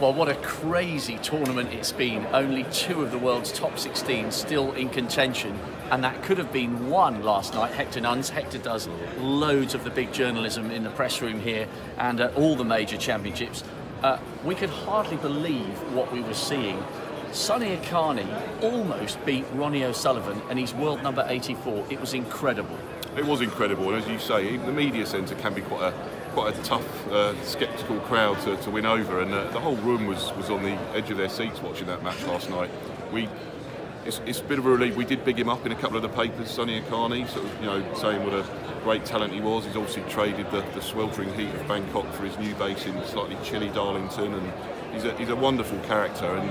Well, what a crazy tournament it's been. Only 2 of the world's top 16 still in contention. And that could have been won last night. Hector Nuns. Hector does loads of the big journalism in the press room here and at all the major championships. We could hardly believe what we were seeing. Sonny Akani almost beat Ronnie O'Sullivan and he's world number 84. It was incredible. It was incredible, and as you say, the media centre can be quite a tough, sceptical crowd to win over, and the whole room was on the edge of their seats watching that match last night. It's a bit of a relief. We did big him up in a couple of the papers, Sonny Akani, sort of, saying what a great talent he was. He's obviously traded the sweltering heat of Bangkok for his new base in slightly chilly Darlington, and he's a wonderful character. And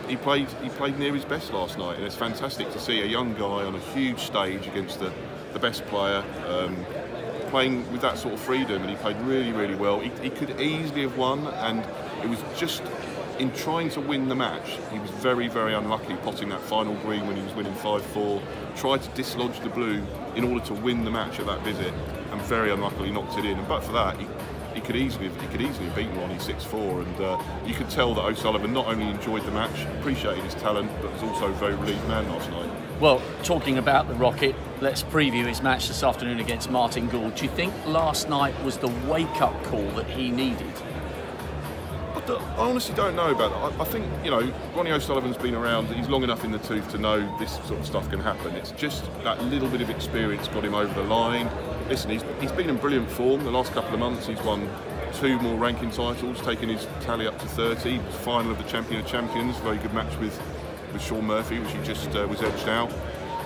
he played near his best last night, and it's fantastic to see a young guy on a huge stage against the best player, playing with that sort of freedom, and he played really, really well. He could easily have won, and it was just in trying to win the match, he was very, very unlucky potting that final green when he was winning 5-4, tried to dislodge the blue in order to win the match at that visit, and very unluckily knocked it in. And but for that, he could easily have beaten Ronnie 6-4, and you could tell that O'Sullivan not only enjoyed the match, appreciated his talent, but was also a very relieved man last night. Well, talking about the Rocket, let's preview his match this afternoon against Martin Gould. Do you think last night was the wake-up call that he needed? I honestly don't know about that. I think, Ronnie O'Sullivan's been around, he's long enough in the tooth to know this sort of stuff can happen. It's just that little bit of experience got him over the line. Listen, he's been in brilliant form the last couple of months. He's won 2 more ranking titles, taken his tally up to 30. He was final of the Champion of Champions, very good match with Shaun Murphy, which he just was edged out.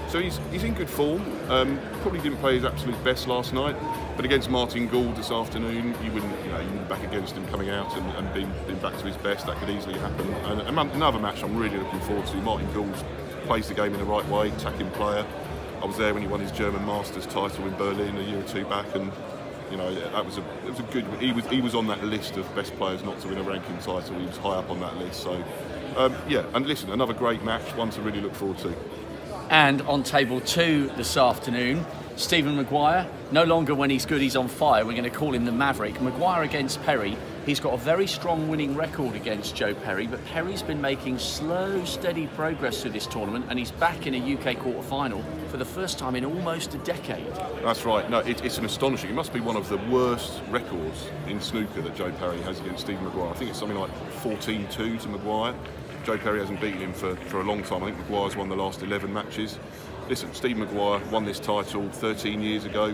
So he's in good form. Probably didn't play his absolute best last night, but against Martin Gould this afternoon, you wouldn't back against him coming out and being back to his best. That could easily happen. And another match I'm really looking forward to. Martin Gould plays the game in the right way, attacking player. I was there when he won his German Masters title in Berlin a year or 2 back, and it was a good. He was on that list of best players not to win a ranking title. He was high up on that list. So and listen, another great match, one to really look forward to. And on table 2 this afternoon, Stephen Maguire, no longer when he's good, he's on fire. We're going to call him the Maverick. Maguire against Perry. He's got a very strong winning record against Joe Perry, but Perry's been making slow, steady progress through this tournament, and he's back in a UK quarter-final for the first time in almost a decade. That's right. No, it's an astonishing. It must be one of the worst records in snooker that Joe Perry has against Stephen Maguire. I think it's something like 14-2 to Maguire. Joe Perry hasn't beaten him for a long time. I think Maguire's won the last 11 matches. Listen, Steve Maguire won this title 13 years ago.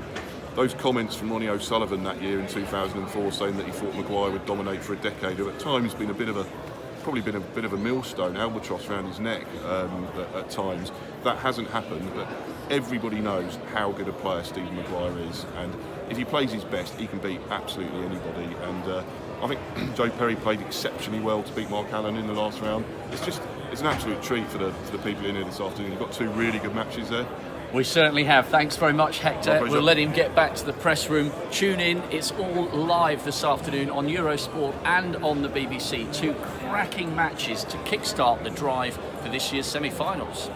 Those comments from Ronnie O'Sullivan that year in 2004 saying that he thought Maguire would dominate for a decade have at times been probably been a bit of a millstone, albatross around his neck at times. That hasn't happened, but everybody knows how good a player Steve Maguire is, and if he plays his best, he can beat absolutely anybody. And I think Joe Perry played exceptionally well to beat Mark Allen in the last round. It's an absolute treat for the people in here this afternoon. You've got 2 really good matches there. We certainly have. Thanks very much, Hector. We'll let him get back to the press room. Tune in. It's all live this afternoon on Eurosport and on the BBC. 2 cracking matches to kickstart the drive for this year's semi-finals.